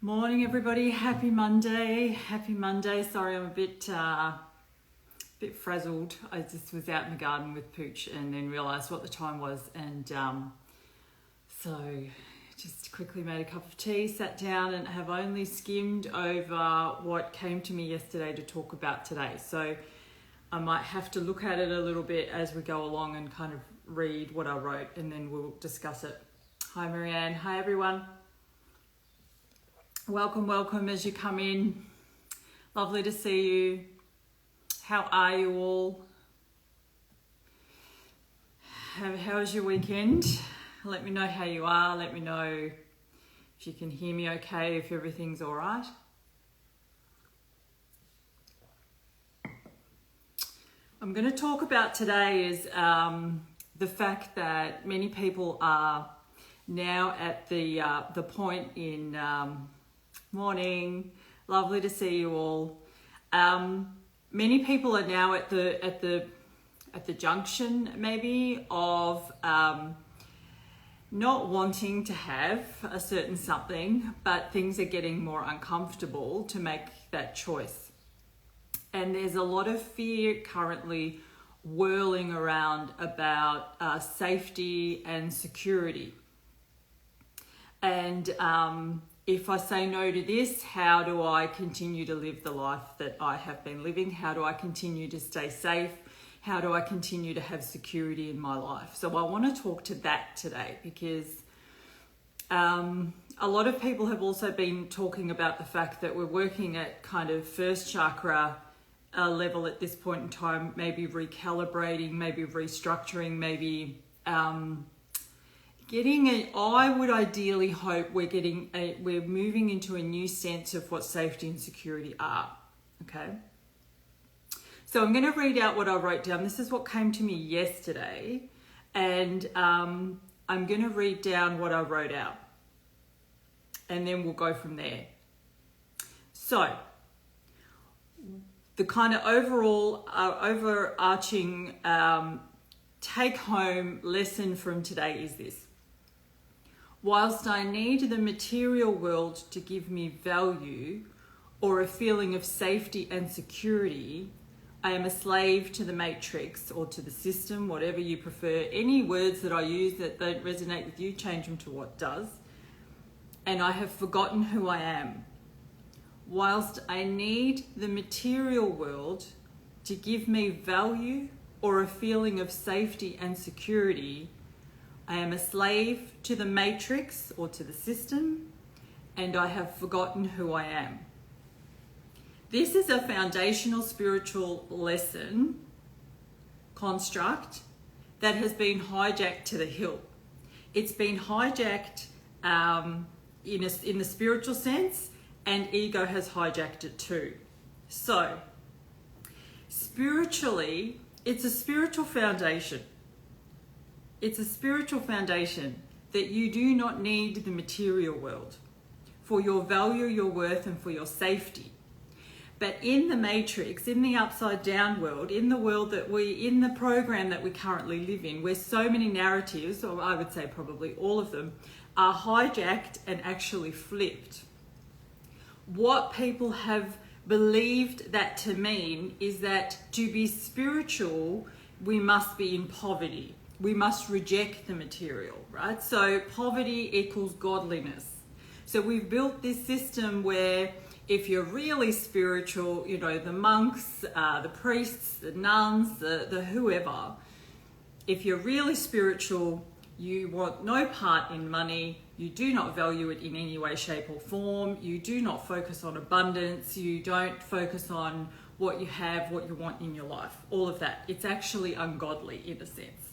Morning, everybody. Happy Monday. Happy Monday. Sorry, I'm a bit frazzled. I just was out in the garden with Pooch and then realised what the time was, and so just quickly made a cup of tea, sat down, and have only skimmed over what came to me yesterday to talk about today. So I might have to look at it a little bit as we go along and kind of read what I wrote, and then we'll discuss it. Hi, Marianne. Hi, everyone. Welcome as you come in. Lovely to see you. How are you all? How was your weekend? Let me know how you are. Let me know if you can hear me okay, if everything's all right. I'm going to talk about today is the fact that many people are now at the point in morning. Lovely to see you all. Many people are now at the junction maybe of not wanting to have a certain something, but things are getting more uncomfortable to make that choice. And there's a lot of fear currently whirling around about safety and security. And if I say no to this, how do I continue to live the life that I have been living? How do I continue to stay safe? How do I continue to have security in my life? So I want to talk to that today, because a lot of people have also been talking about the fact that we're working at kind of first chakra level at this point in time, maybe recalibrating, maybe restructuring, maybe I would ideally hope we're moving into a new sense of what safety and security are. Okay. So I'm going to read out what I wrote down. This is what came to me yesterday, and I'm going to read down what I wrote out, and then we'll go from there. So the kind of overall overarching take-home lesson from today is this. Whilst I need the material world to give me value or a feeling of safety and security, I am a slave to the matrix or to the system, whatever you prefer. Any words that I use that don't resonate with you, change them to what does. And I have forgotten who I am. Whilst I need the material world to give me value or a feeling of safety and security, I am a slave to the matrix or to the system, and I have forgotten who I am. This is a foundational spiritual lesson construct that has been hijacked to the hilt. It's been hijacked in the spiritual sense, and ego has hijacked it too. So, spiritually, it's a spiritual foundation. It's a spiritual foundation that you do not need the material world for your value, your worth, and for your safety. But in the matrix, in the upside down world, in the program that we currently live in, where so many narratives, or I would say probably all of them, are hijacked and actually flipped. What people have believed that to mean is that to be spiritual, we must be in poverty. We must reject the material, right? So poverty equals godliness. So we've built this system where if you're really spiritual, you know, the monks, the priests, the nuns, the whoever, if you're really spiritual, you want no part in money, you do not value it in any way, shape or form, you do not focus on abundance, you don't focus on what you have, what you want in your life, all of that. It's actually ungodly in a sense.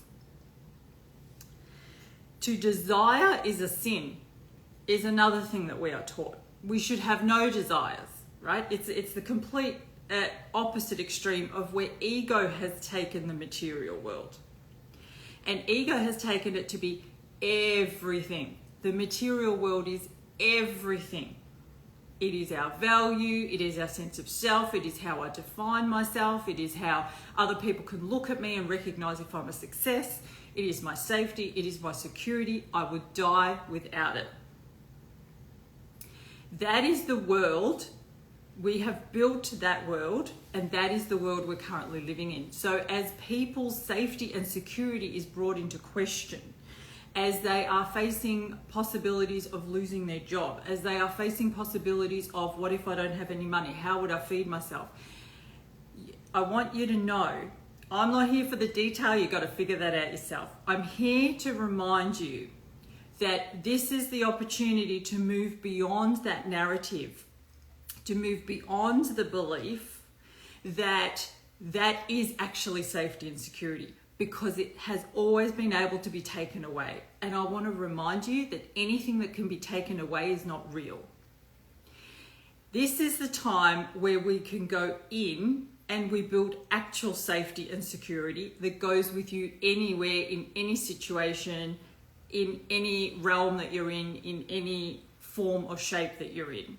To desire is a sin, is another thing that we are taught. We should have no desires, right? It's the complete opposite extreme of where ego has taken the material world. And ego has taken it to be everything. The material world is everything. It is our value, it is our sense of self, it is how I define myself, it is how other people can look at me and recognize if I'm a success, it is my safety, it is my security. I would die without it. That is the world. We have built that world, and that is the world we're currently living in. So as people's safety and security is brought into question, as they are facing possibilities of losing their job, as they are facing possibilities of what if I don't have any money? How would I feed myself? I want you to know, I'm not here for the detail. You've got to figure that out yourself. I'm here to remind you that this is the opportunity to move beyond that narrative, to move beyond the belief that that is actually safety and security, because it has always been able to be taken away. And I want to remind you that anything that can be taken away is not real. This is the time where we can go in and we build actual safety and security that goes with you anywhere, in any situation, in any realm that you're in any form or shape that you're in.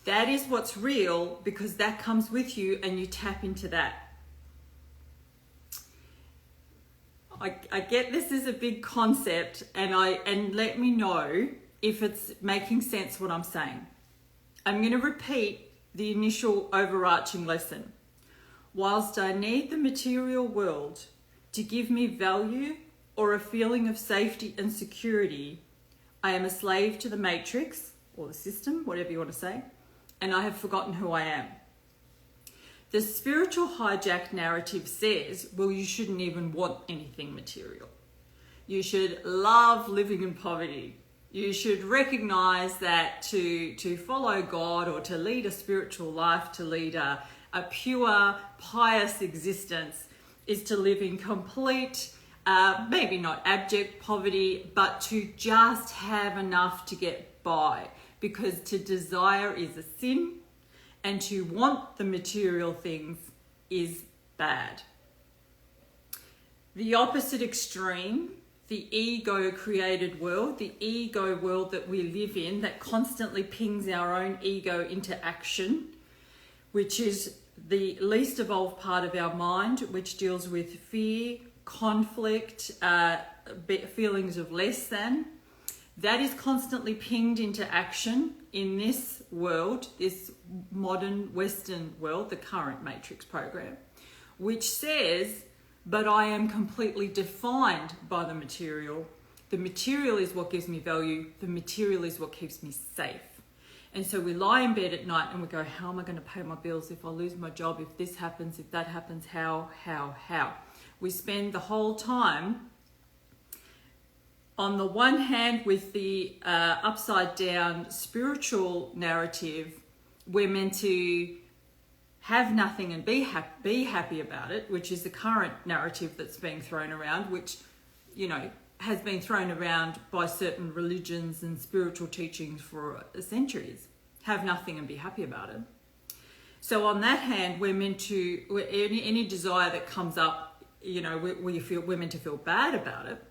That is what's real, because that comes with you and you tap into that. I get this is a big concept, and let me know if it's making sense what I'm saying. I'm going to repeat the initial overarching lesson. Whilst I need the material world to give me value or a feeling of safety and security, I am a slave to the matrix or the system, whatever you want to say, and I have forgotten who I am. The spiritual hijack narrative says, well, you shouldn't even want anything material. You should love living in poverty. You should recognize that to follow God or to lead a spiritual life, to lead a pure, pious existence, is to live in complete, maybe not abject poverty, but to just have enough to get by. Because to desire is a sin, and to want the material things is bad. The opposite extreme, the ego-created world, the ego world that we live in, that constantly pings our own ego into action, which is the least evolved part of our mind, which deals with fear, conflict, feelings of less than. That is constantly pinged into action in this world, this modern Western world, the current Matrix program, which says, but I am completely defined by the material. The material is what gives me value. The material is what keeps me safe. And so we lie in bed at night and we go, how am I going to pay my bills if I lose my job, if this happens, if that happens, how? We spend the whole time, on the one hand, with the upside down spiritual narrative, we're meant to have nothing and be happy about it, which is the current narrative that's being thrown around, which, you know, has been thrown around by certain religions and spiritual teachings for centuries. Have nothing and be happy about it. So on that hand, we're meant to, any desire that comes up, you know, we're meant to feel bad about it.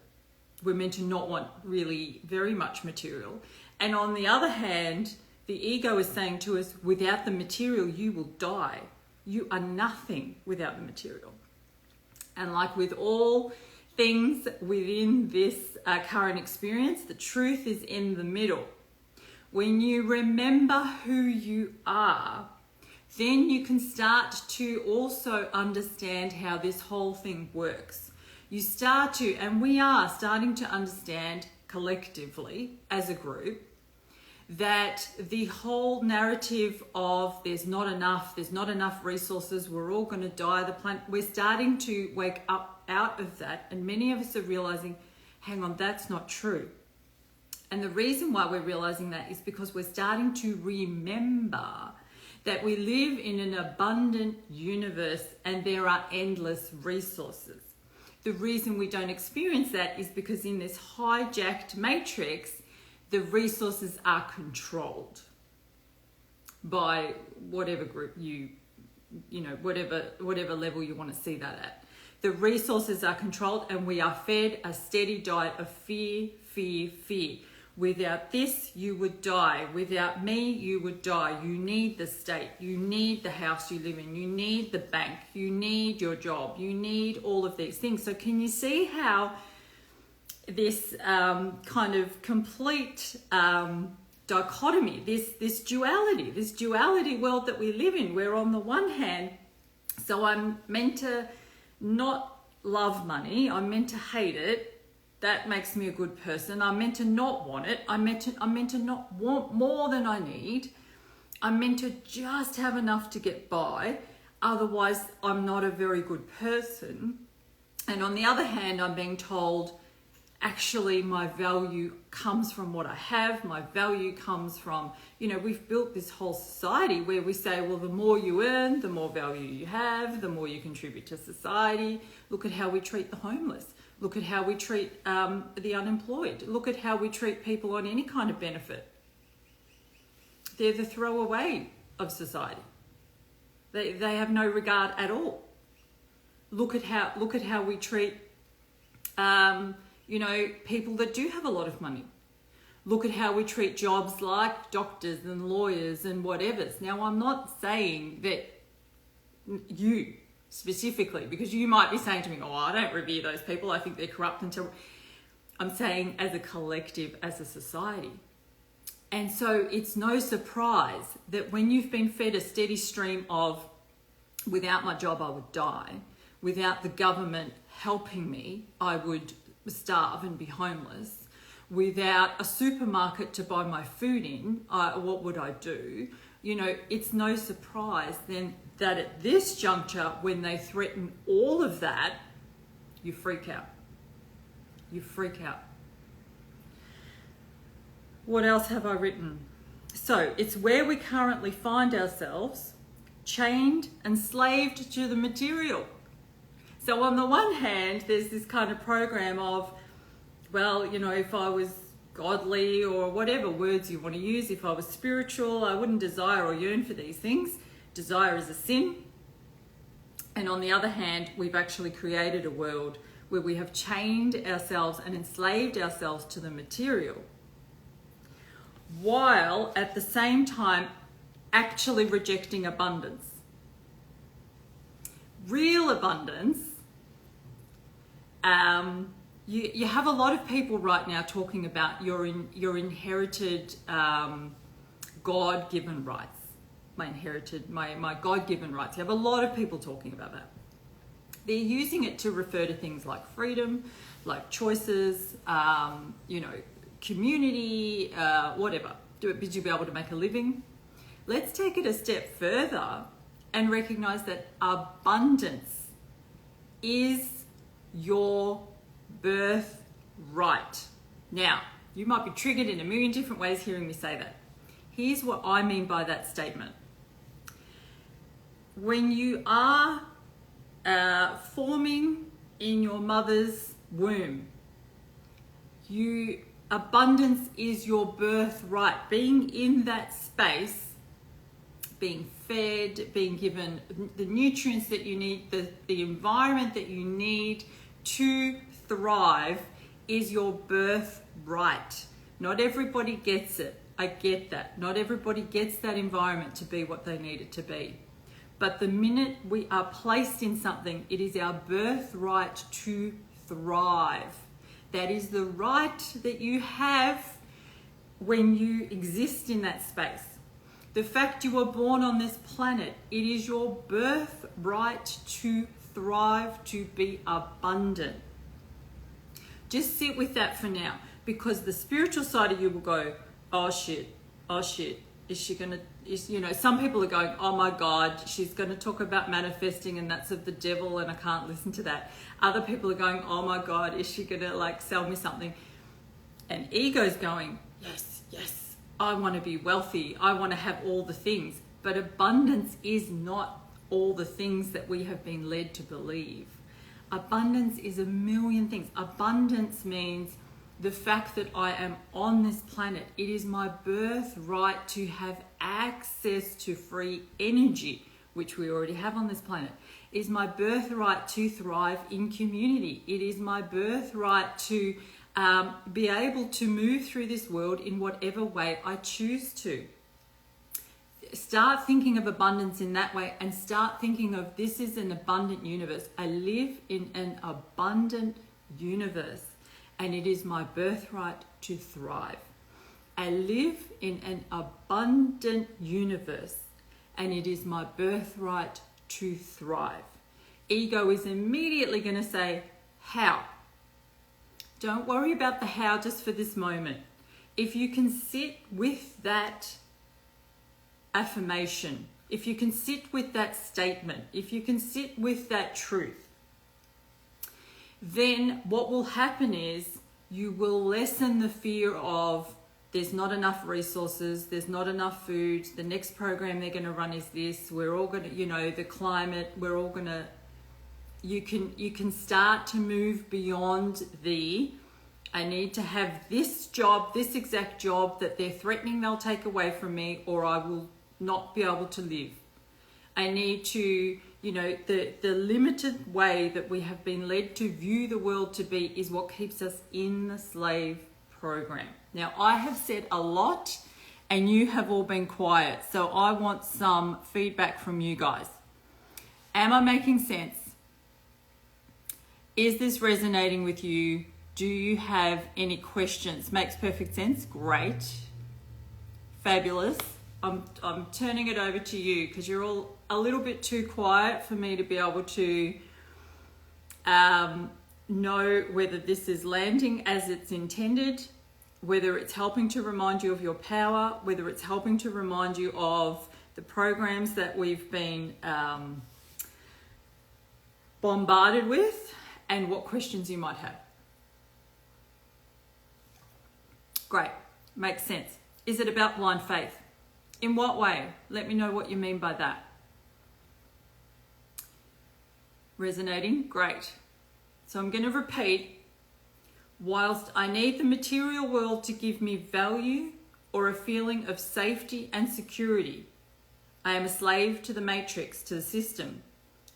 We're meant to not want really very much material. And on the other hand, the ego is saying to us, without the material, you will die. You are nothing without the material. And like with all things within this current experience, the truth is in the middle. When you remember who you are, then you can start to also understand how this whole thing works. You start to, and we are starting to understand collectively as a group, that the whole narrative of there's not enough resources, we're all going to die, the planet, we're starting to wake up out of that, and many of us are realizing, hang on, that's not true. And the reason why we're realizing that is because we're starting to remember that we live in an abundant universe and there are endless resources. The reason we don't experience that is because in this hijacked matrix, the resources are controlled by whatever group you know, whatever level you want to see that at. The resources are controlled and we are fed a steady diet of fear, fear, fear. Without this, you would die. Without me, you would die. You need the state. You need the house you live in. You need the bank. You need your job. You need all of these things. So can you see how this kind of complete dichotomy, this duality world that we live in, where on the one hand, so I'm meant to not love money, I'm meant to hate it, that makes me a good person. I'm meant to not want it, I'm meant to not want more than I need, I'm meant to just have enough to get by, otherwise I'm not a very good person. And on the other hand, I'm being told, actually, my value comes from what I have. My value comes from, we've built this whole society where we say, well, the more you earn, the more value you have, the more you contribute to society. Look at how we treat the homeless. Look at how we treat the unemployed. Look at how we treat people on any kind of benefit. They're the throwaway of society. They have no regard at all. Look at how we treat people that do have a lot of money. Look at how we treat jobs like doctors and lawyers and whatevers. Now, I'm not saying that you specifically, because you might be saying to me, oh, I don't revere those people, I think they're corrupt until... I'm saying as a collective, as a society. And so it's no surprise that when you've been fed a steady stream of, without my job, I would die, without the government helping me, I would starve and be homeless, without a supermarket to buy my food in, what would I do? It's no surprise then that at this juncture, when they threaten all of that, you freak out. You freak out. What else have I written? So it's where we currently find ourselves, chained and slaved to the material. So on the one hand, there's this kind of program of, well, if I was godly or whatever words you want to use, if I was spiritual, I wouldn't desire or yearn for these things. Desire is a sin. And on the other hand, we've actually created a world where we have chained ourselves and enslaved ourselves to the material, while at the same time actually rejecting abundance. Real abundance. You have a lot of people right now talking about your inherited God-given rights. My God-given rights. You have a lot of people talking about that. They're using it to refer to things like freedom, like choices, community, whatever. Would you be able to make a living? Let's take it a step further and recognize that abundance is your birthright. Now, you might be triggered in a million different ways hearing me say that. Here's what I mean by that statement. When you are forming in your mother's womb, abundance is your birthright. Being in that space, being fed, being given the nutrients that you need, the environment that you need to thrive is your birthright. Not everybody gets it. I get that. Not everybody gets that environment to be what they need it to be. But the minute we are placed in something, it is our birthright to thrive. That is the right that you have when you exist in that space. The fact you were born on this planet, it is your birthright to thrive, to be abundant. Just sit with that for now, because the spiritual side of you will go, oh shit, is she gonna, some people are going, oh my God, she's gonna talk about manifesting and that's of the devil and I can't listen to that. Other people are going, oh my God, is she gonna sell me something? And ego's going, yes, I want to be wealthy, I want to have all the things. But abundance is not all the things that we have been led to believe. Abundance is a million things. Abundance means the fact that I am on this planet. It is my birthright to have access to free energy, which we already have on this planet. It is my birthright to thrive in community. It is my birthright to be able to move through this world in whatever way I choose to. Start thinking of abundance in that way, and start thinking of this is an abundant universe. I live in an abundant universe, and it is my birthright to thrive. I live in an abundant universe, and it is my birthright to thrive. Ego is immediately going to say, how? Don't worry about the how just for this moment. If you can sit with that affirmation, if you can sit with that statement, if you can sit with that truth, then what will happen is you will lessen the fear of there's not enough resources, there's not enough food, the next program they're going to run is this, we're all going to, the climate, we're all going to, you can start to move beyond I need to have this job, this exact job that they're threatening they'll take away from me, or I will not be able to live. I need to, the limited way that we have been led to view the world to be is what keeps us in the slave program. Now, I have said a lot and you have all been quiet, so I want some feedback from you guys. Am I making sense? Is this resonating with you? Do you have any questions? Makes perfect sense. Great. Fabulous. I'm turning it over to you because you're all a little bit too quiet for me to be able to know whether this is landing as it's intended, whether it's helping to remind you of your power, whether it's helping to remind you of the programs that we've been bombarded with, and what questions you might have. Great, makes sense. Is it about blind faith? In what way? Let me know what you mean by that. Resonating? Great. So I'm going to repeat. Whilst I need the material world to give me value or a feeling of safety and security, I am a slave to the matrix, to the system,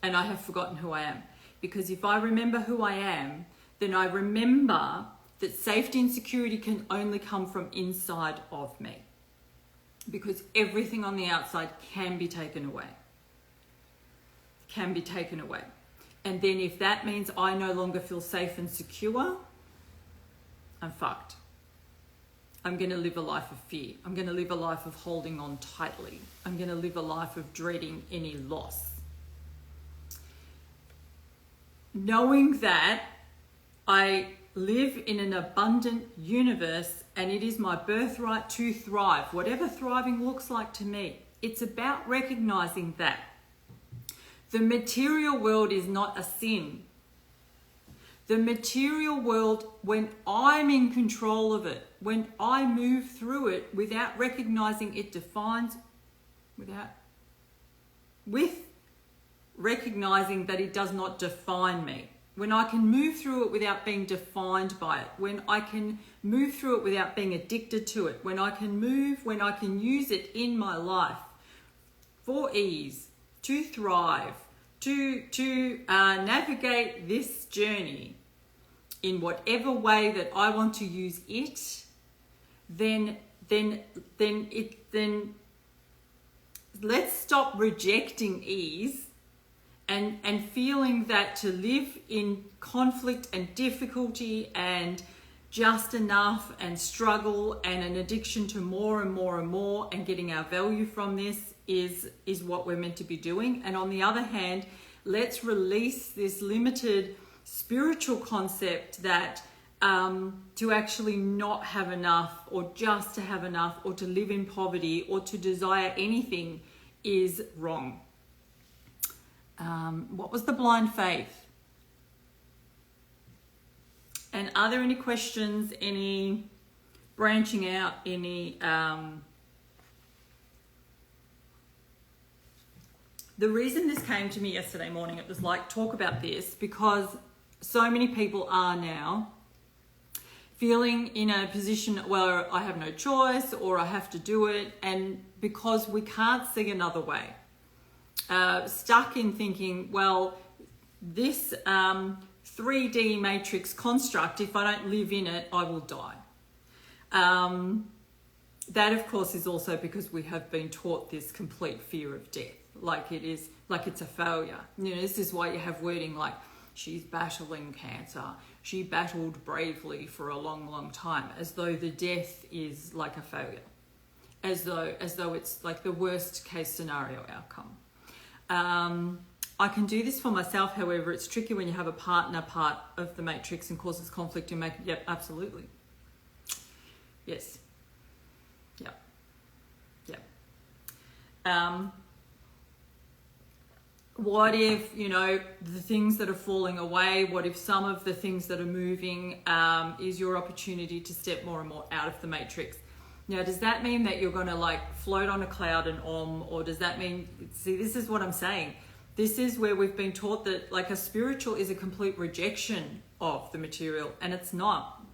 and I have forgotten who I am. Because if I remember who I am, then I remember that safety and security can only come from inside of me. Because everything on the outside can be taken away. Can be taken away. And then if that means I no longer feel safe and secure, I'm fucked. I'm going to live a life of fear. I'm going to live a life of holding on tightly. I'm going to live a life of dreading any loss. Knowing that I live in an abundant universe and it is my birthright to thrive, whatever thriving looks like to me, it's about recognizing that the material world is not a sin. The material world, when I'm in control of it, when I move through it without recognizing it defines, with recognizing that it does not define me. When I can move through it without being defined by it, when I can move through it without being addicted to it, when I can use it in my life for ease, to thrive, to navigate this journey in whatever way that I want to use it, then let's stop rejecting ease and feeling that to live in conflict and difficulty and just enough and struggle and an addiction to more and more and more and getting our value from this is what we're meant to be doing. And on the other hand, let's release this limited spiritual concept that to actually not have enough, or just to have enough, or to live in poverty, or to desire anything is wrong. What was the blind faith? And are there any questions, any branching out, any... The reason this came to me yesterday morning, it was like, talk about this, because so many people are now feeling in a position where I have no choice or I have to do it, and because we can't see another way. Stuck in thinking, well, this 3D matrix construct, if I don't live in it, I will die. That, of course, is also because we have been taught this complete fear of death. Like it's a failure. This is why you have wording like, she's battling cancer, She battled bravely for a long, long time, as though the death is like a failure, as though it's like the worst case scenario outcome. I can do this for myself, however, it's tricky when you have a partner part of the matrix and causes conflict in making. Yep, absolutely. Yes. Yep. Yep. What if, the things that are falling away, what if some of the things that are moving is your opportunity to step more and more out of the matrix? Now, does that mean that you're going to float on a cloud and or does that mean, see, this is what I'm saying. This is where we've been taught that a spiritual is a complete rejection of the material, and it's not.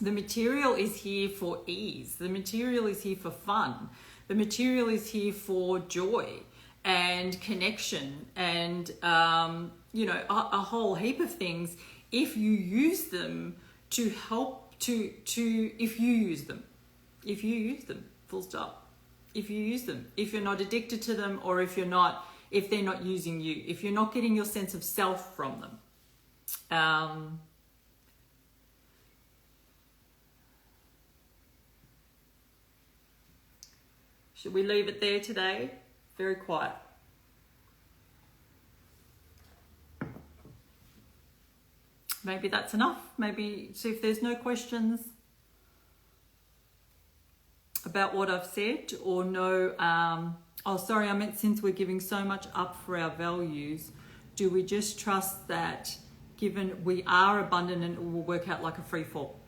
The material is here for ease. The material is here for fun. The material is here for joy and connection and, a whole heap of things if you use them to help if you use them, full stop. If you use them, if you're not addicted to them, or if they're not using you, if you're not getting your sense of self from them. Should we leave it there today? Very quiet. Maybe that's enough. Maybe see if there's no questions about what I've said, or no, I meant since we're giving so much up for our values, do we just trust that given we are abundant and it will work out like a free fall?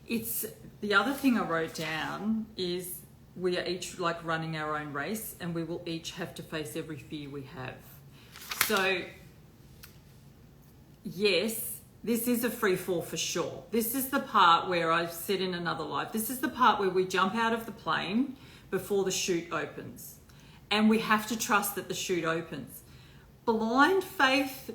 It's the other thing I wrote down is we are each running our own race, and we will each have to face every fear we have. So yes, this is a free fall for sure. This is the part where I've said in another life, this is the part where we jump out of the plane before the chute opens, and we have to trust that the chute opens. Blind faith,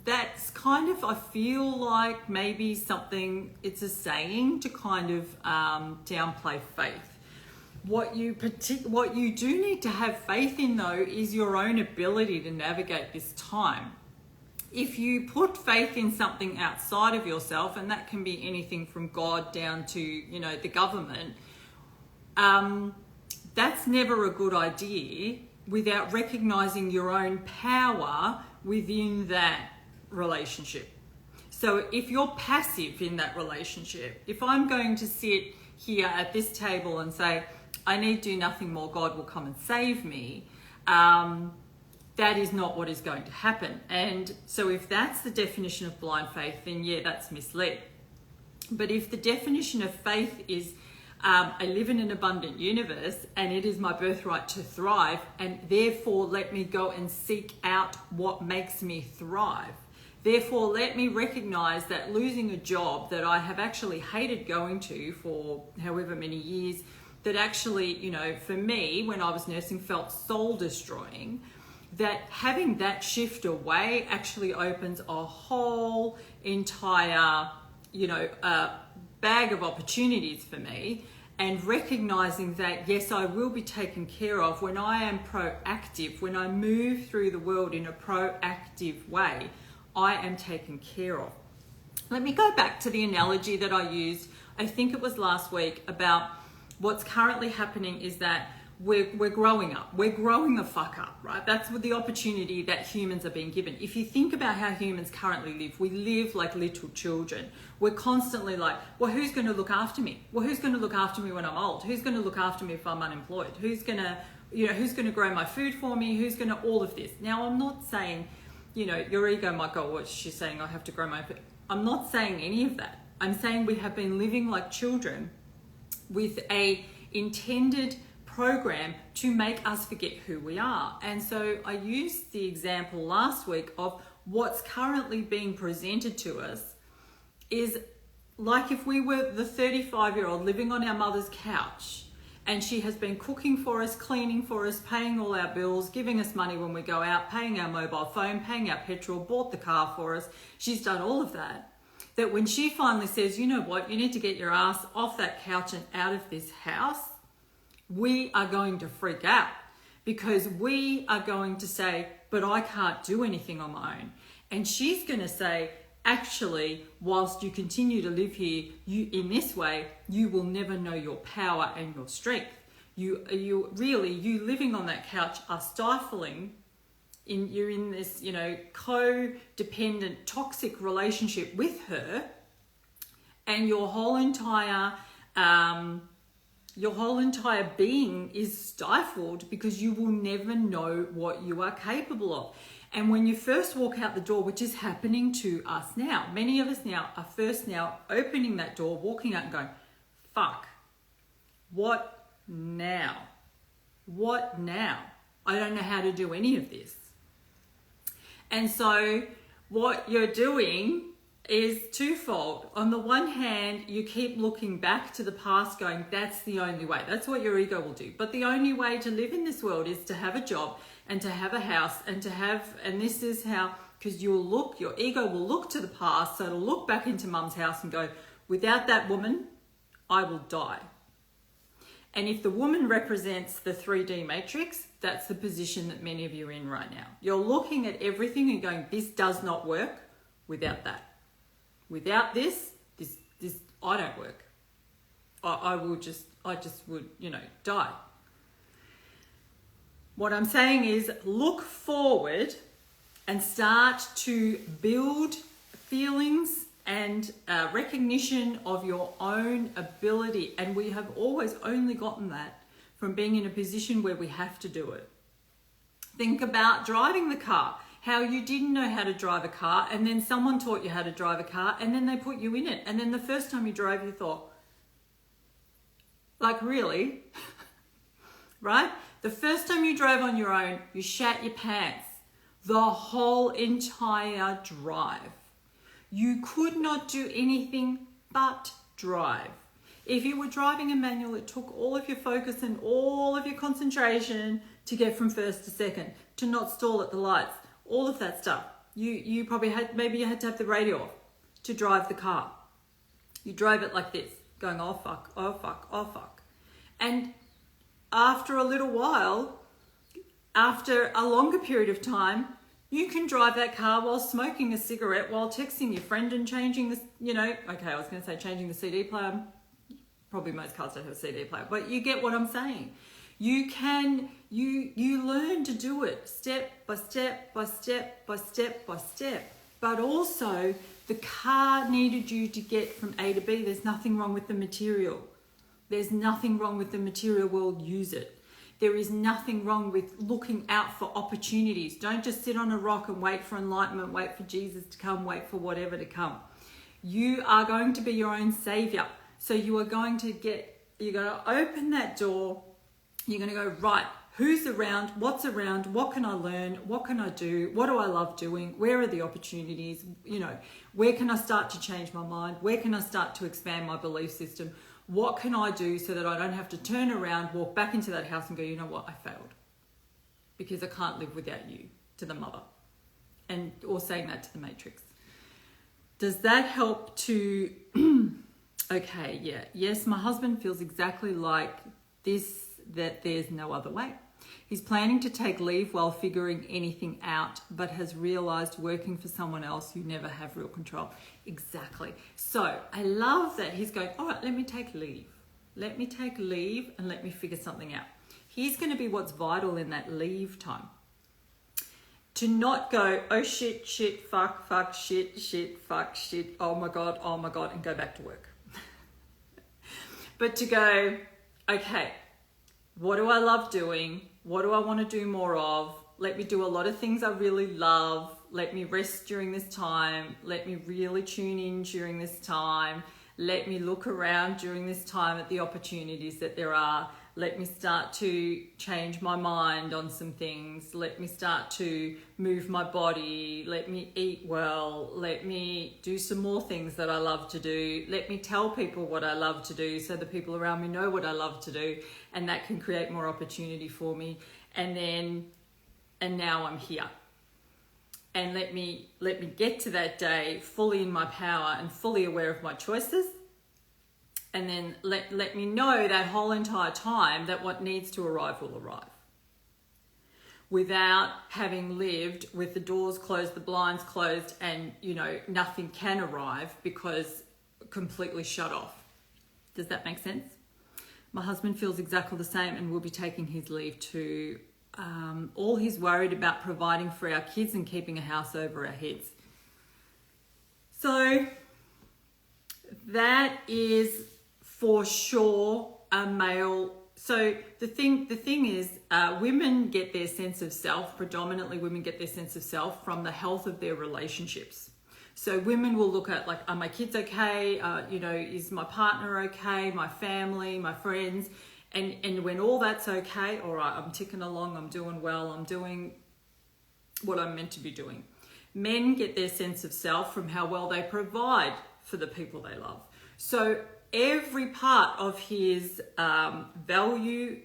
that's kind of, I feel like maybe something, it's a saying to kind of downplay faith. What you do need to have faith in, though, is your own ability to navigate this time. If you put faith in something outside of yourself, and that can be anything from God down to, the government, that's never a good idea without recognizing your own power within that relationship. So if you're passive in that relationship, if I'm going to sit here at this table and say, I need do nothing more, God will come and save me, that is not what is going to happen. And so if that's the definition of blind faith, then yeah, that's misled. But if the definition of faith is I live in an abundant universe and it is my birthright to thrive, and therefore let me go and seek out what makes me thrive. Therefore, let me recognize that losing a job that I have actually hated going to for however many years, that actually, for me, when I was nursing, felt soul destroying, that having that shift away actually opens a whole entire, bag of opportunities for me. And recognizing that, yes, I will be taken care of when I am proactive, when I move through the world in a proactive way, I am taken care of. Let me go back to the analogy that I used, I think it was last week, about what's currently happening is that we're growing up. We're growing the fuck up, right? That's what the opportunity that humans are being given. If you think about how humans currently live, we live like little children. We're constantly like, well, who's going to look after me? Well, who's going to look after me when I'm old? Who's going to look after me if I'm unemployed? Who's going to grow my food for me? Who's going to, all of this. Now, I'm not saying, your ego might go, what she's saying, I have to grow my food. I'm not saying any of that. I'm saying we have been living like children with a intended program to make us forget who we are. And so I used the example last week of what's currently being presented to us is like if we were the 35-year-old living on our mother's couch, and she has been cooking for us, cleaning for us, paying all our bills, giving us money when we go out, paying our mobile phone, paying our petrol, bought the car for us. She's done all of that. That when she finally says, you know what, you need to get your ass off that couch and out of this house, we are going to freak out because we are going to say, but I can't do anything on my own. And she's going to say, actually, whilst you continue to live here, you in this way, you will never know your power and your strength. You living on that couch are stifling. You're in this, codependent, toxic relationship with her, and your whole entire being is stifled because you will never know what you are capable of. And when you first walk out the door, which is happening to us now, many of us now are first now opening that door, walking out and going, fuck, what now? What now? I don't know how to do any of this. And so what you're doing is twofold. On the one hand, you keep looking back to the past going, that's the only way. That's what your ego will do. But the only way to live in this world is to have a job and to have a house and this is how, because your ego will look to the past. So it'll look back into mum's house and go, without that woman, I will die. And if the woman represents the 3D matrix, that's the position that many of you are in right now. You're looking at everything and going, this does not work without that. Without this, I don't work. I just would, die. What I'm saying is look forward and start to build feelings and recognition of your own ability. And we have always only gotten that from being in a position where we have to do it. Think about driving the car, how you didn't know how to drive a car, and then someone taught you how to drive a car, and then they put you in it. And then the first time you drove, you thought, like, really? Right? The first time you drove on your own, you shat your pants. The whole entire drive. You could not do anything but drive. If you were driving a manual, it took all of your focus and all of your concentration to get from first to second, to not stall at the lights, all of that stuff. You probably had to have the radio off to drive the car. You drove it like this, going, oh fuck, oh fuck, oh fuck. And after a little while, after a longer period of time, you can drive that car while smoking a cigarette, while texting your friend and changing the, I was going to say changing the CD player. Probably most cars don't have a CD player, but you get what I'm saying. You learn to do it step by step by step by step by step. But also the car needed you to get from A to B. There's nothing wrong with the material. There's nothing wrong with the material world. Use it. There is nothing wrong with looking out for opportunities. Don't just sit on a rock and wait for enlightenment, wait for Jesus to come, wait for whatever to come. You are going to be your own savior. So you're going to open that door. You're going to go, right, who's around? What's around? What can I learn? What can I do? What do I love doing? Where are the opportunities? Where can I start to change my mind? Where can I start to expand my belief system? What can I do so that I don't have to turn around, walk back into that house and go, you know what, I failed. Because I can't live without you, to the mother. Or saying that to the matrix. Does that help to, okay, yeah. Yes, my husband feels exactly like this, that there's no other way. He's planning to take leave while figuring anything out, but has realized working for someone else, you never have real control. Exactly. So I love that he's going, all right, let me take leave. Let me take leave and let me figure something out. He's going to be what's vital in that leave time. To not go, oh shit, fuck, shit, fuck, shit, oh my God, and go back to work. But to go, okay, what do I love doing? What do I want to do more of? Let me do a lot of things I really love. Let me rest during this time. Let me really tune in during this time. Let me look around during this time at the opportunities that there are. Let me start to change my mind on some things. Let me start to move my body. Let me eat well. Let me do some more things that I love to do. Let me tell people what I love to do so the people around me know what I love to do, and that can create more opportunity for me. And now I'm here. And let me get to that day fully in my power and fully aware of my choices. and then let me know that whole entire time that what needs to arrive will arrive, without having lived with the doors closed, the blinds closed, and nothing can arrive because completely shut off. Does that make sense? My husband feels exactly the same and will be taking his leave too. All he's worried about providing for our kids and keeping a house over our heads. So that is for sure a male. So the thing is, women get their sense of self, predominantly women get their sense of self from the health of their relationships. So women will look at, like, are my kids okay? Is my partner okay? My family, my friends. And when all that's okay, all right, I'm ticking along, I'm doing well, I'm doing what I'm meant to be doing. Men get their sense of self from how well they provide for the people they love. So every part of his value,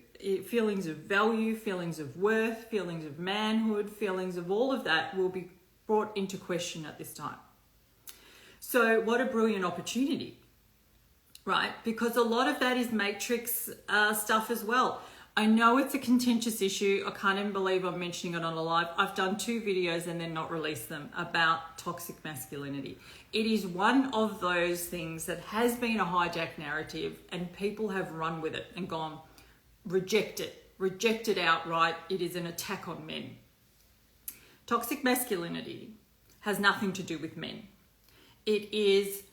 feelings of value, feelings of worth, feelings of manhood, feelings of all of that will be brought into question at this time. So what a brilliant opportunity, right? Because a lot of that is matrix stuff as well. I know it's a contentious issue. I can't even believe I'm mentioning it on a live. I've done 2 videos and then not released them about toxic masculinity. It is one of those things that has been a hijacked narrative, and people have run with it and gone, reject it outright. It is an attack on men. Toxic masculinity has nothing to do with men. It is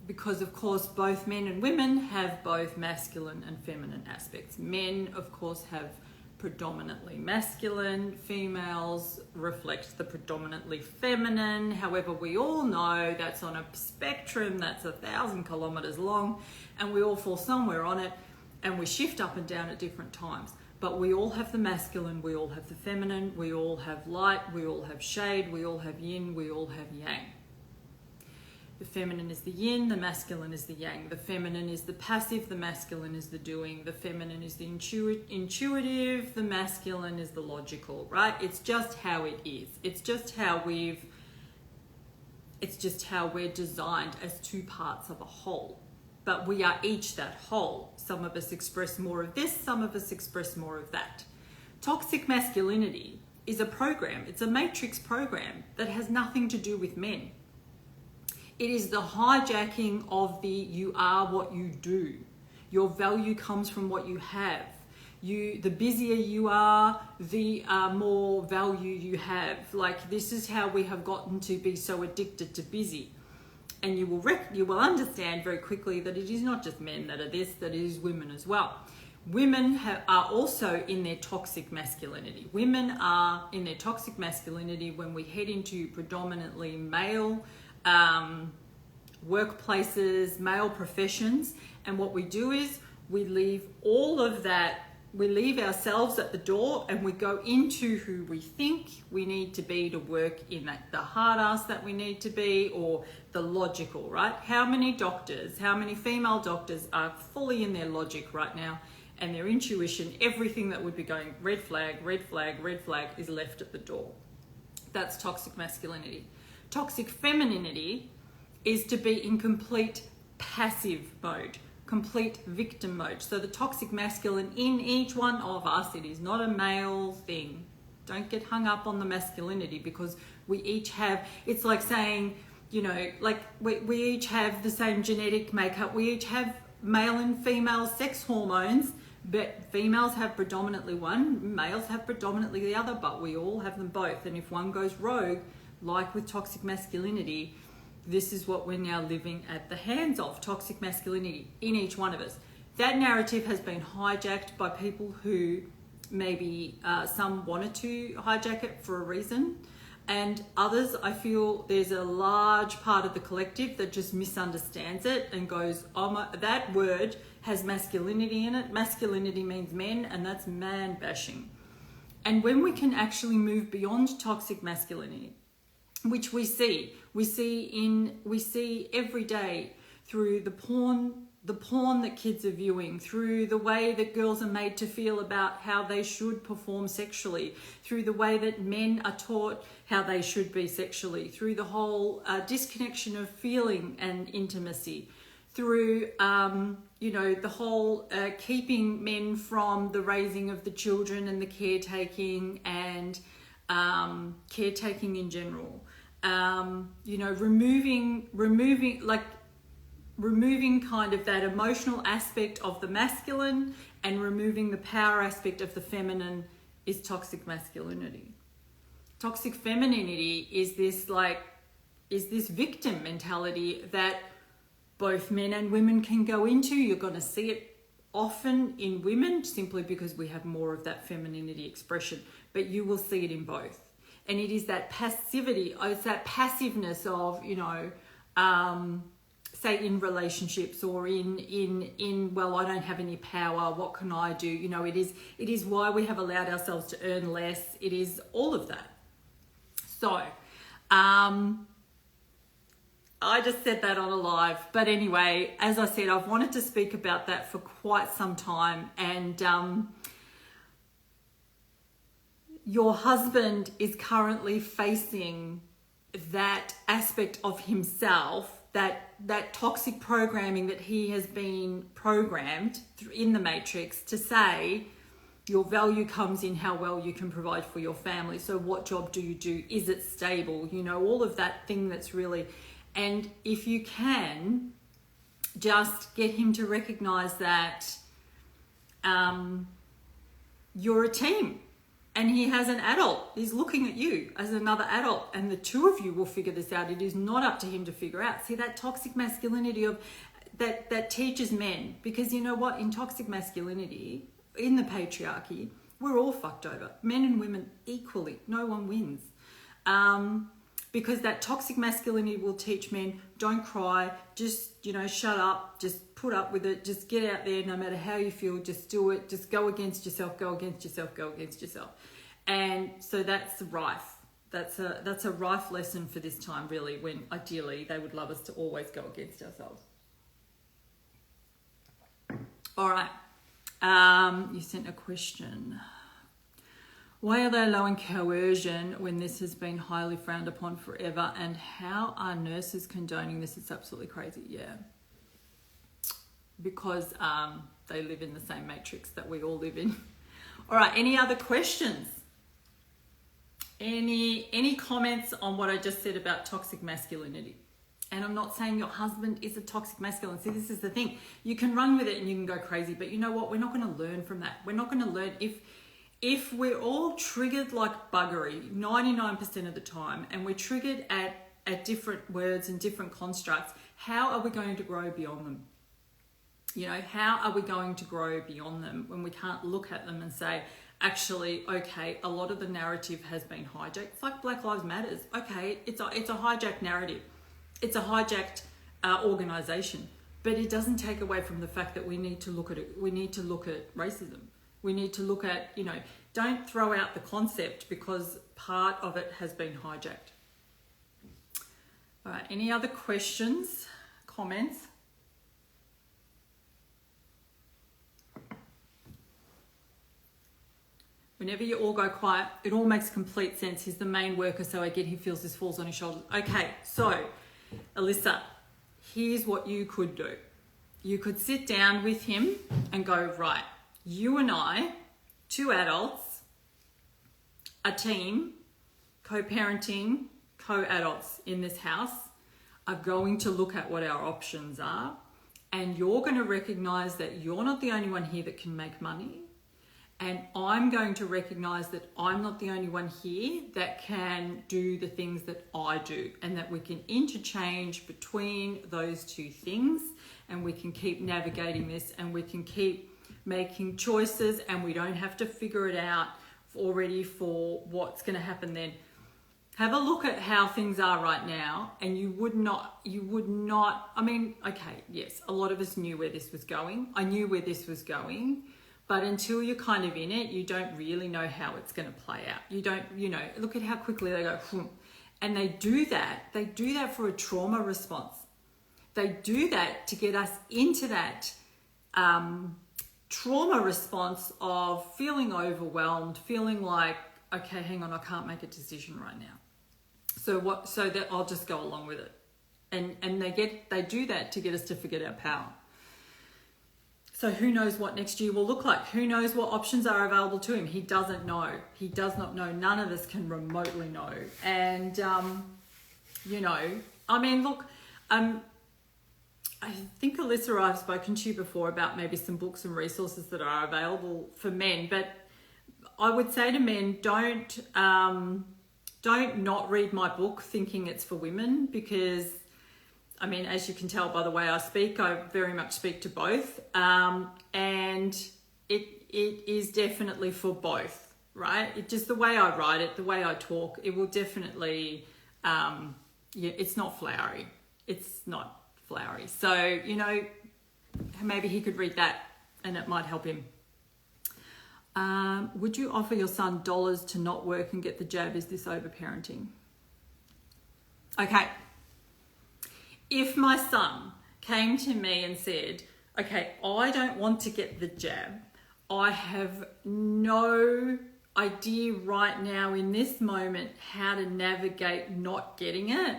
because of course both men and women have both masculine and feminine aspects. Men, of course, have predominantly masculine. Females reflect the predominantly feminine. However, we all know that's on a spectrum that's 1,000 kilometers long, and we all fall somewhere on it, and we shift up and down at different times. But we all have the masculine, we all have the feminine, we all have light, we all have shade, we all have yin, we all have yang. The feminine is the yin, the masculine is the yang. The feminine is the passive, the masculine is the doing. The feminine is the intuitive, the masculine is the logical, right? It's just how it is. It's just how we're designed as 2 parts of a whole. But we are each that whole. Some of us express more of this, some of us express more of that. Toxic masculinity is a program. It's a matrix program that has nothing to do with men. It is the hijacking of you are what you do. Your value comes from what you have. The busier you are, the more value you have. Like, this is how we have gotten to be so addicted to busy. And you will understand very quickly that it is not just men that are this, that it is women as well. Women are also in their toxic masculinity. Women are in their toxic masculinity when we head into predominantly male workplaces, male professions. And what we do is we leave all of that, we leave ourselves at the door, and we go into who we think we need to be to work in the hard ass that we need to be, or the logical, right? How many female doctors are fully in their logic right now, and their intuition, everything that would be going red flag, red flag, red flag is left at the door. That's toxic masculinity. Toxic femininity is to be in complete passive mode, complete victim mode. So the toxic masculine in each one of us, it is not a male thing. Don't get hung up on the masculinity, because we each have, it's like saying, like we each have the same genetic makeup. We each have male and female sex hormones, but females have predominantly one, males have predominantly the other, but we all have them both. And if one goes rogue, like with toxic masculinity, this is what we're now living at the hands of, toxic masculinity in each one of us. That narrative has been hijacked by people who maybe some wanted to hijack it for a reason, and others, I feel there's a large part of the collective that just misunderstands it and goes, oh, that word has masculinity in it. Masculinity means men, and that's man bashing. And when we can actually move beyond toxic masculinity, which we see every day through the porn the porn that kids are viewing, through the way that girls are made to feel about how they should perform sexually, through the way that men are taught how they should be sexually, through the whole disconnection of feeling and intimacy, through, the whole keeping men from the raising of the children and the caretaking and caretaking in general. Removing kind of that emotional aspect of the masculine and removing the power aspect of the feminine is toxic masculinity. Toxic femininity is this victim mentality that both men and women can go into. You're going to see it often in women simply because we have more of that femininity expression, but you will see it in both. And it is that passivity, it's that passiveness of, say in relationships or in well, I don't have any power, what can I do? It is why we have allowed ourselves to earn less. It is all of that. So, I just said that on a live, but anyway, as I said, I've wanted to speak about that for quite some time, and your husband is currently facing that aspect of himself, that toxic programming that he has been programmed in the matrix to say your value comes in how well you can provide for your family. So what job do you do? Is it stable? All of that thing that's really, and if you can just get him to recognize that you're a team. And he has an adult. He's looking at you as another adult, and the two of you will figure this out. It is not up to him to figure out. See, that toxic masculinity of that teaches men, because you know what? In toxic masculinity, in the patriarchy, we're all fucked over. Men and women equally. No one wins. Because that toxic masculinity will teach men, don't cry, just, shut up, just put up with it, just get out there, no matter how you feel, just do it, just go against yourself, go against yourself, go against yourself. And so that's rife. That's a rife lesson for this time, really, when ideally they would love us to always go against ourselves. All right. You sent a question. Why are they allowing coercion when this has been highly frowned upon forever? And how are nurses condoning this? It's absolutely crazy. Yeah. Because they live in the same matrix that we all live in. All right. Any other questions? Any comments on what I just said about toxic masculinity? And I'm not saying your husband is a toxic masculine. See, this is the thing. You can run with it and you can go crazy. But you know what? We're not going to learn from that. We're not going to learn if we're all triggered like buggery 99% of the time, and we're triggered at different words and different constructs, how are we going to grow beyond them? How are we going to grow beyond them when we can't look at them and say, actually, okay, a lot of the narrative has been hijacked. It's like Black Lives Matters. Okay, it's a hijacked narrative. It's a hijacked organization, but it doesn't take away from the fact that we need to look at it. We need to look at racism. We need to look at, don't throw out the concept because part of it has been hijacked. All right, any other questions, comments? Whenever you all go quiet, it all makes complete sense. He's the main worker, so I get he feels this falls on his shoulders. Okay, so, Alyssa, here's what you could do. You could sit down with him and go, right, you and I, two adults, a team, co-parenting, co-adults in this house, are going to look at what our options are, and you're going to recognize that you're not the only one here that can make money, and I'm going to recognize that I'm not the only one here that can do the things that I do, and that we can interchange between those two things, and we can keep navigating this, and we can keep making choices, and we don't have to figure it out already for what's going to happen then. Have a look at how things are right now, and you would not, I mean, okay, yes, a lot of us knew where this was going. I knew where this was going, but until you're kind of in it, you don't really know how it's going to play out. You don't, look at how quickly they go, and they do that for a trauma response. they do that to get us into that trauma response of feeling overwhelmed, feeling like, okay, hang on, I can't make a decision right now. So that I'll just go along with it. And they do that to get us to forget our power. So who knows what next year will look like? Who knows what options are available to him? He doesn't know. He does not know. None of us can remotely know. And, you know, I mean, look, I think Alyssa, I've spoken to you before about maybe some books and resources that are available for men, but I would say to men, don't not read my book thinking it's for women, because I mean, as you can tell by the way I speak, I very much speak to both. And it is definitely for both, right? Just the way I write it, the way I talk, it will definitely, it's not flowery. It's not flowery. So, you know, maybe he could read that and it might help him. Would you offer your son dollars to not work and get the jab? Is this overparenting? Okay. If my son came to me and said, okay, I don't want to get the jab. I have no idea right now in this moment how to navigate not getting it.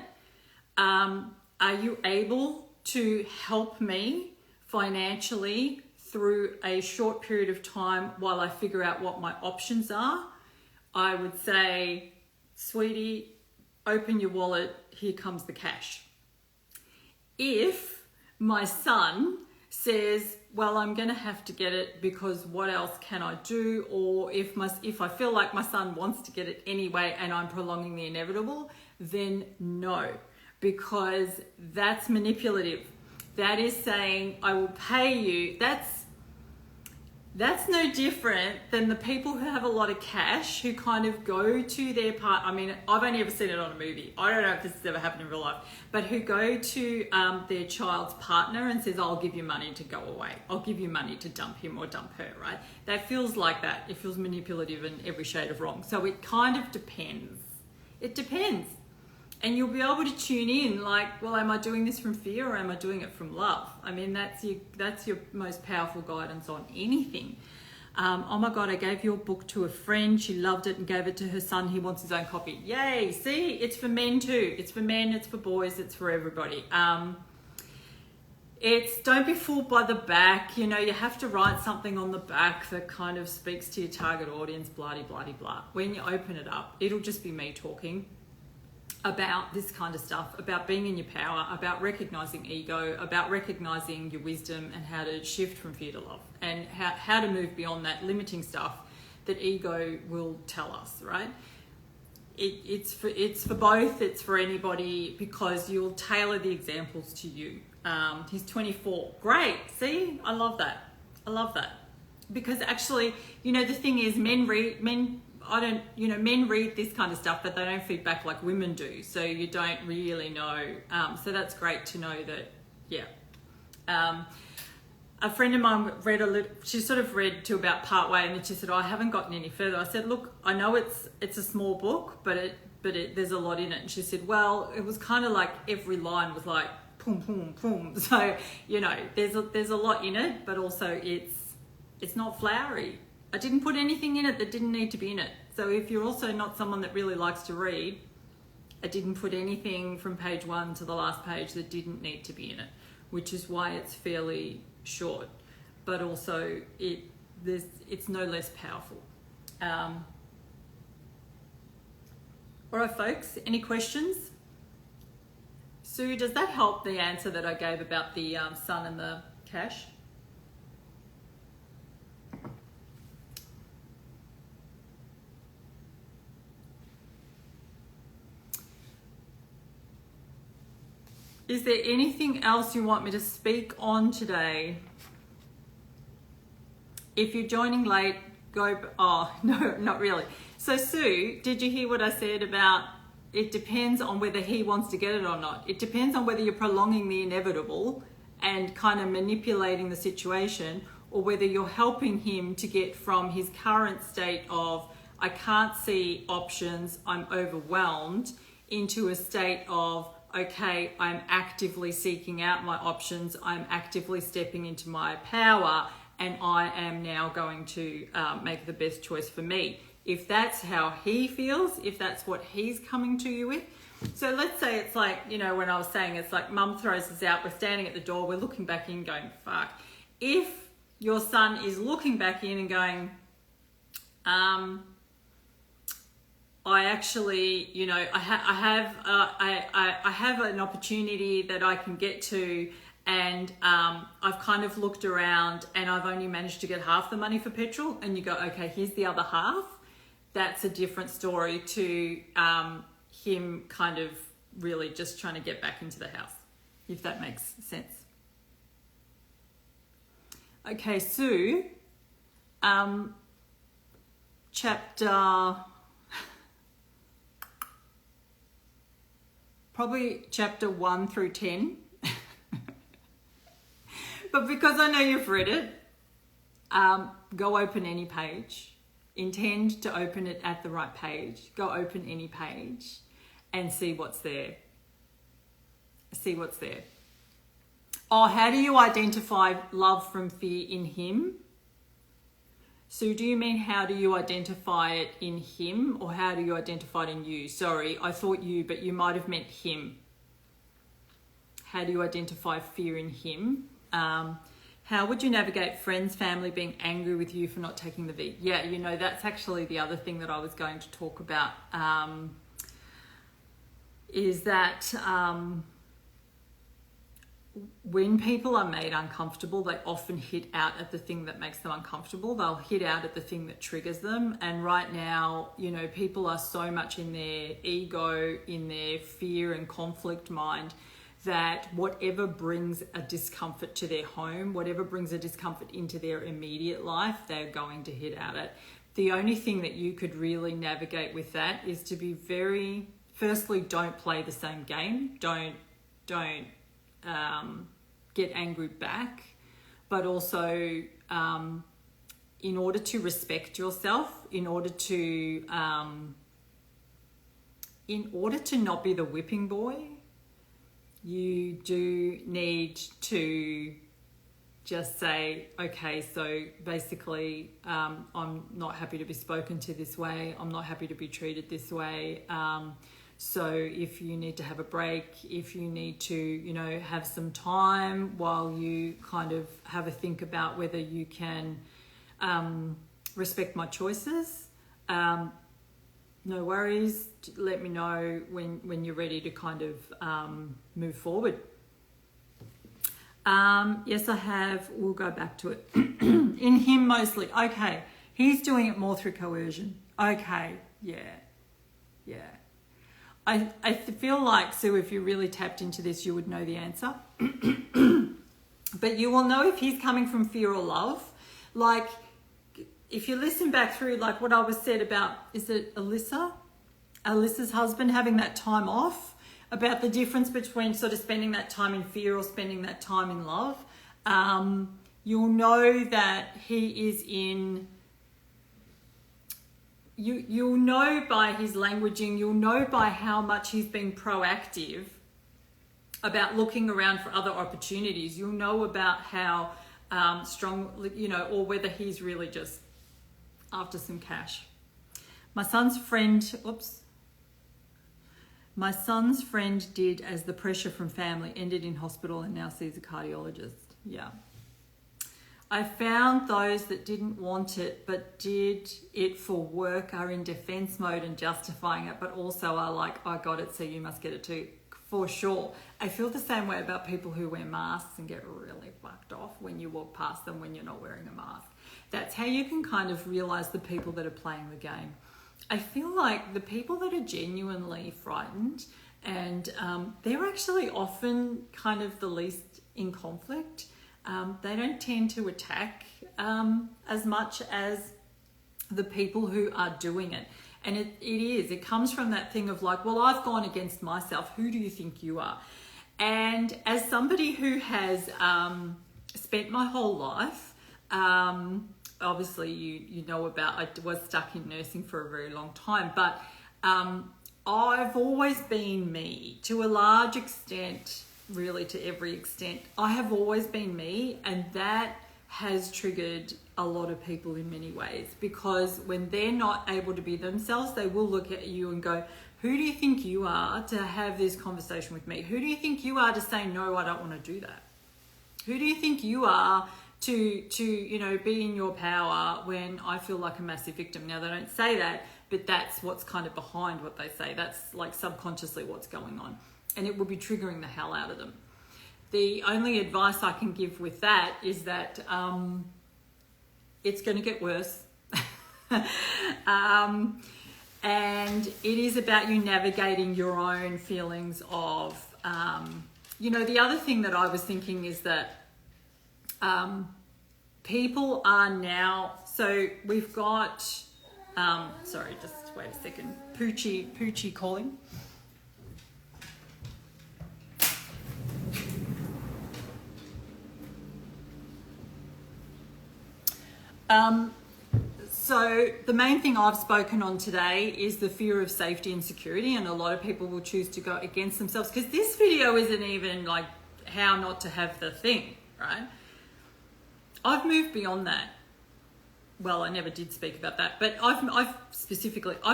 Are you able to help me financially through a short period of time while I figure out what my options are? I would say, sweetie, open your wallet, here comes the cash. If my son says, well, I'm going to have to get it because what else can I do? Or if I feel like my son wants to get it anyway and I'm prolonging the inevitable, then no, because that's manipulative. That is saying, I will pay you. That's no different than the people who have a lot of cash who kind of go to their part. I mean, I've only ever seen it on a movie. I don't know if this has ever happened in real life, but who go to their child's partner and says, I'll give you money to go away. I'll give you money to dump him or dump her, right? That feels like that. It feels manipulative in every shade of wrong. So it kind of depends. It depends. And you'll be able to tune in like, well, am I doing this from fear or am I doing it from love? I mean, that's your most powerful guidance on anything. Oh my God, I gave your book to a friend. She loved it and gave it to her son. He wants his own copy. Yay. See, it's for men too. It's for men, it's for boys, it's for everybody. Don't be fooled by the back. You know, you have to write something on the back that kind of speaks to your target audience, blah, blah, blah, blah. When you open it up, it'll just be me talking about this kind of stuff, about being in your power, about recognizing ego, about recognizing your wisdom and how to shift from fear to love, and how to move beyond that limiting stuff that ego will tell us, right? It's for both, it's for anybody, because you'll tailor the examples to you. He's 24. Great. See, I love that. Because actually, you know, the thing is, men read this kind of stuff, but they don't feed back like women do. So you don't really know. So that's great to know that, yeah. A friend of mine read a little, she sort of read to about part way, and then she said, I haven't gotten any further. I said, look, I know it's a small book, but there's a lot in it. And she said, well, it was kind of like every line was like, boom, boom, boom. So, you know, there's a lot in it, but also it's not flowery. I didn't put anything in it that didn't need to be in it. So if you're also not someone that really likes to read, I didn't put anything from page 1 to the last page that didn't need to be in it, which is why it's fairly short, but also it's no less powerful. All right, folks, any questions? Sue, does that help, the answer that I gave about the sun and the cash? Is there anything else you want me to speak on today? If you're joining late, oh, no, not really. So Sue, did you hear what I said about it depends on whether he wants to get it or not? It depends on whether you're prolonging the inevitable and kind of manipulating the situation, or whether you're helping him to get from his current state of, I can't see options, I'm overwhelmed, into a state of, okay, I'm actively seeking out my options, I'm actively stepping into my power, and I am now going to make the best choice for me. If that's how he feels, if that's what he's coming to you with. So let's say it's like, you know, when I was saying it's like mum throws us out, we're standing at the door, we're looking back in going, fuck. If your son is looking back in and going, I actually, you know, I have an opportunity that I can get to, and I've kind of looked around and I've only managed to get half the money for petrol, and you go, okay, here's the other half. That's a different story to him kind of really just trying to get back into the house, if that makes sense. Okay, Sue, probably chapter 1 through 10. But because I know you've read it, go open any page. Intend to open it at the right page. Go open any page and see what's there. See what's there. Oh, how do you identify love from fear in him? So do you mean how do you identify it in him, or how do you identify it in you? Sorry, I thought you, but you might have meant him. How do you identify fear in him? How would you navigate friends, family being angry with you for not taking the V? Yeah, you know, that's actually the other thing that I was going to talk about, is that when people are made uncomfortable, they often hit out at the thing that makes them uncomfortable. They'll hit out at the thing that triggers them. And right now, you know, people are so much in their ego, in their fear and conflict mind, that whatever brings a discomfort to their home, whatever brings a discomfort into their immediate life, they're going to hit at it. The only thing that you could really navigate with that is to be very, firstly, don't play the same game. Don't get angry back, but also in order to respect yourself, in order to not be the whipping boy, you do need to just say, okay, so basically I'm not happy to be spoken to this way. I'm not happy to be treated this way. So if you need to have a break, if you need to, you know, have some time while you kind of have a think about whether you can respect my choices, no worries. Let me know when you're ready to kind of move forward. Yes, I have. We'll go back to it. In him mostly. Okay. He's doing it more through coercion. Okay. Yeah. I feel like, Sue, if you really tapped into this, you would know the answer. But you will know if he's coming from fear or love. Like, if you listen back through, like what I was said about, is it Alyssa's husband having that time off, about the difference between sort of spending that time in fear or spending that time in love. You'll know that he is in, you'll know by his languaging, you'll know by how much he's being proactive about looking around for other opportunities. You'll know about how strong, you know, or whether he's really just after some cash. My son's friend did, as the pressure from family ended in hospital and now sees a cardiologist. Yeah. I found those that didn't want it but did it for work are in defense mode and justifying it, but also are like, I got it, so you must get it too. For sure. I feel the same way about people who wear masks and get really fucked off when you walk past them when you're not wearing a mask. That's how you can kind of realize the people that are playing the game. I feel like the people that are genuinely frightened, and they're actually often kind of the least in conflict. They don't tend to attack as much as the people who are doing it. And it comes from that thing of like, well, I've gone against myself. Who do you think you are? And as somebody who has spent my whole life, obviously you know about, I was stuck in nursing for a very long time, but I've always been me to a large extent, really to every extent. I have always been me, and that has triggered a lot of people in many ways, because when they're not able to be themselves, they will look at you and go, who do you think you are to have this conversation with me? Who do you think you are to say, no, I don't want to do that? Who do you think you are to you know, be in your power when I feel like a massive victim? Now, they don't say that, but that's what's kind of behind what they say. That's like subconsciously what's going on, and it will be triggering the hell out of them. The only advice I can give with that is that it's going to get worse. And it is about you navigating your own feelings of, you know, the other thing that I was thinking is that people are now, so we've got, sorry, just wait a second, Poochie calling. So the main thing I've spoken on today is the fear of safety and security, and a lot of people will choose to go against themselves, because this video isn't even like how not to have the thing, right? I've moved beyond that. Well, I never did speak about that, but I've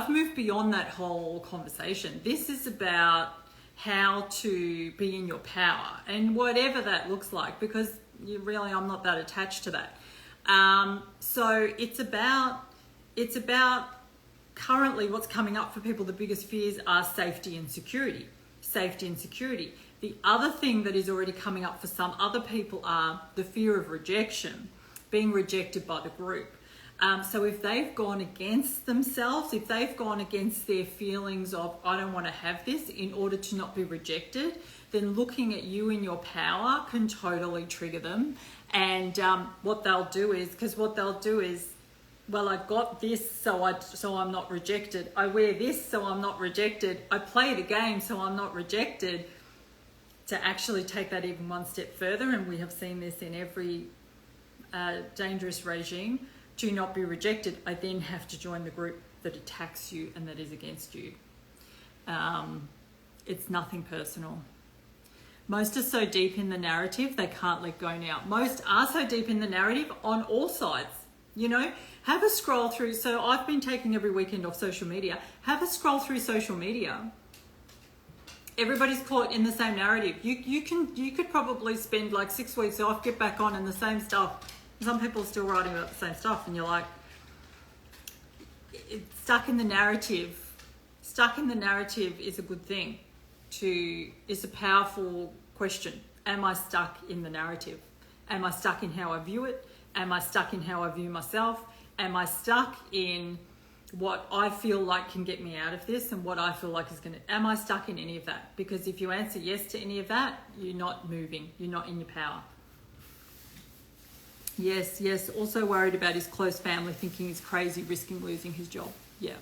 moved beyond that whole conversation. This is about how to be in your power, and whatever that looks like, because I'm not that attached to that. So it's about currently what's coming up for people. The biggest fears are safety and security. The other thing that is already coming up for some other people are the fear of rejection, being rejected by the group. So if they've gone against themselves, if they've gone against their feelings of, I don't want to have this in order to not be rejected, then looking at you in your power can totally trigger them. And what they'll do is, well, I've got this, so I'm not rejected. I wear this, so I'm not rejected. I play the game, so I'm not rejected. To actually take that even one step further, and we have seen this in every dangerous regime, to not be rejected, I then have to join the group that attacks you and that is against you. It's nothing personal. Most are so deep in the narrative, they can't let go now. Most are so deep in the narrative on all sides. You know, have a scroll through. So I've been taking every weekend off social media. Have a scroll through social media. Everybody's caught in the same narrative. You could probably spend like 6 weeks off, get back on, and the same stuff. Some people are still writing about the same stuff, and you're like, stuck in the narrative. Stuck in the narrative is a good thing. It's a powerful question. Am I stuck in the narrative? Am I stuck in how I view it? Am I stuck in how I view myself? Am I stuck in what I feel like can get me out of this, and what I feel like is am I stuck in any of that? Because if you answer yes to any of that, you're not moving. You're not in your power. Yes. Also worried about his close family thinking he's crazy, risking losing his job. Yeah.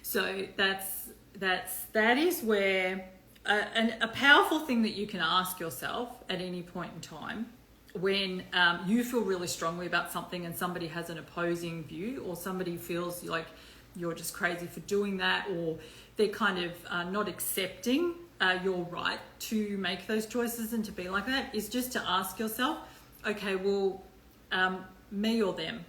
So that is where a powerful thing that you can ask yourself at any point in time when you feel really strongly about something and somebody has an opposing view, or somebody feels like you're just crazy for doing that, or they're kind of not accepting your right to make those choices and to be like that, is just to ask yourself, okay, well, me or them?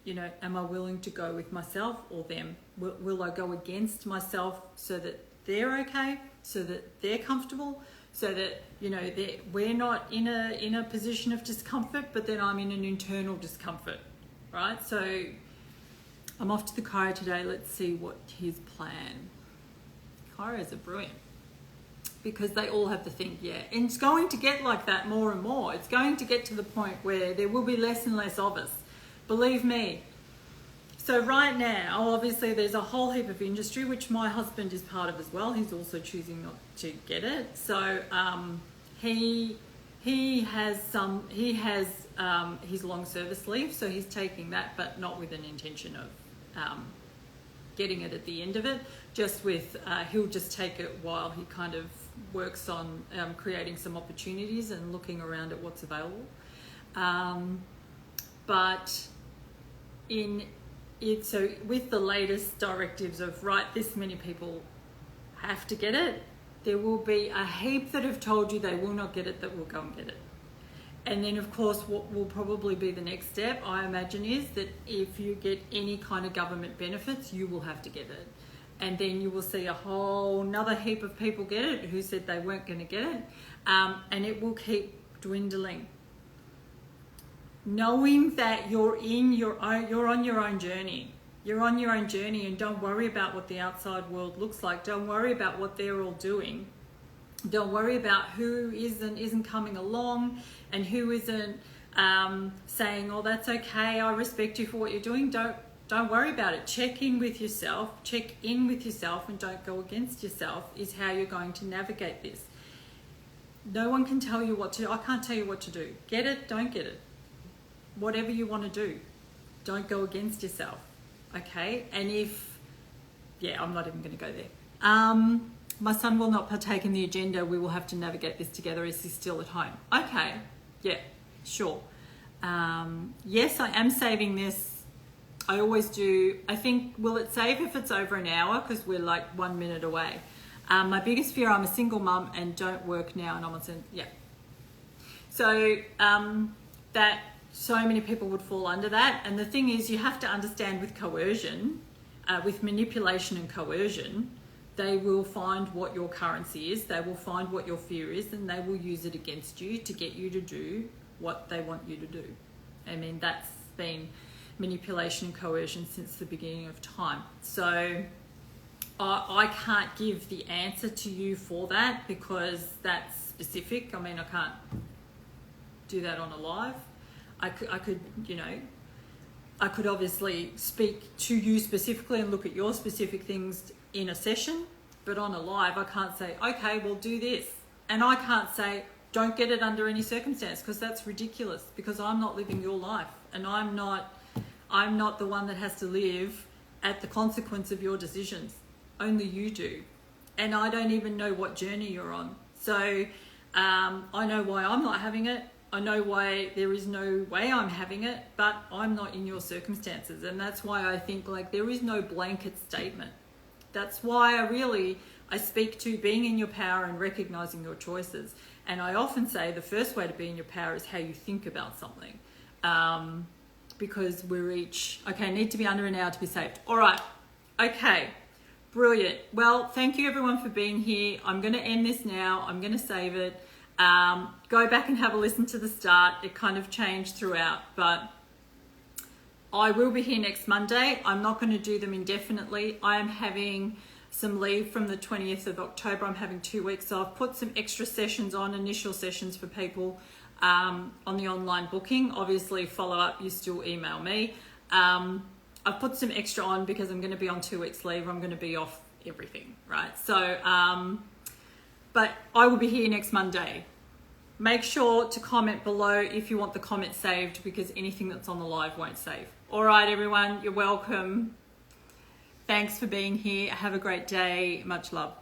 You know, am I willing to go with myself or them? Will I go against myself so that they're okay, so that they're comfortable, so that, you know, we're not in a position of discomfort, but then I'm in an internal discomfort, right? So I'm off to the chiro today. Let's see what his plan. Chiros are brilliant because they all have the thing, yeah. And it's going to get like that more and more. It's going to get to the point where there will be less and less of us. Believe me. So right now, obviously, there's a whole heap of industry, which my husband is part of as well. He's also choosing not to get it. So he has his long service leave, so he's taking that, but not with an intention of getting it at the end of it. Just with he'll just take it while he kind of works on creating some opportunities and looking around at what's available. But so with the latest directives of, right, this many people have to get it, there will be a heap that have told you they will not get it that will go and get it. And then, of course, what will probably be the next step, I imagine, is that if you get any kind of government benefits, you will have to get it. And then you will see a whole another heap of people get it who said they weren't going to get it. And it will keep dwindling. Knowing that you're on your own journey. You're on your own journey, and don't worry about what the outside world looks like. Don't worry about what they're all doing. Don't worry about who isn't coming along and who isn't saying, oh, that's okay, I respect you for what you're doing. Don't worry about it. Check in with yourself, and don't go against yourself is how you're going to navigate this. No one can tell you what to do. I can't tell you what to do. Get it, don't get it. Whatever you want to do, don't go against yourself, okay? And I'm not even going to go there. My son will not partake in the agenda. We will have to navigate this together as he's still at home. Okay, yeah, sure. Yes, I am saving this. I always do. I think, will it save if it's over an hour? Because we're like 1 minute away. My biggest fear, I'm a single mum and don't work now, and I'm on, yeah. So that so many people would fall under that. And the thing is, you have to understand with coercion, with manipulation and coercion, they will find what your currency is, they will find what your fear is, and they will use it against you to get you to do what they want you to do. I mean, that's been manipulation and coercion since the beginning of time. So I can't give the answer to you for that because that's specific. I mean, I can't do that on a live. I could, I could obviously speak to you specifically and look at your specific things in a session, but on a live, I can't say, okay, well, do this. And I can't say, don't get it under any circumstance, because that's ridiculous, because I'm not living your life, and I'm not the one that has to live at the consequence of your decisions. Only you do. And I don't even know what journey you're on. So I know why I'm not having it. I know why there is no way I'm having it, but I'm not in your circumstances. And that's why I think there is no blanket statement. That's why I speak to being in your power and recognizing your choices. And I often say the first way to be in your power is how you think about something. Because we're each, need to be under an hour to be saved. All right. Okay. Brilliant. Well, thank you everyone for being here. I'm going to end this now. I'm going to save it. Go back and have a listen to the start. It kind of changed throughout, but I will be here next Monday. I'm not going to do them indefinitely. I am having some leave from the 20th of October. I'm having 2 weeks, so I've put some extra sessions on, initial sessions for people on the online booking. Obviously, follow up, you still email me. I've put some extra on because I'm going to be on 2 weeks leave. I'm going to be off everything, right? So, but I will be here next Monday. Make sure to comment below if you want the comment saved, because anything that's on the live won't save. All right, everyone, you're welcome. Thanks for being here. Have a great day. Much love.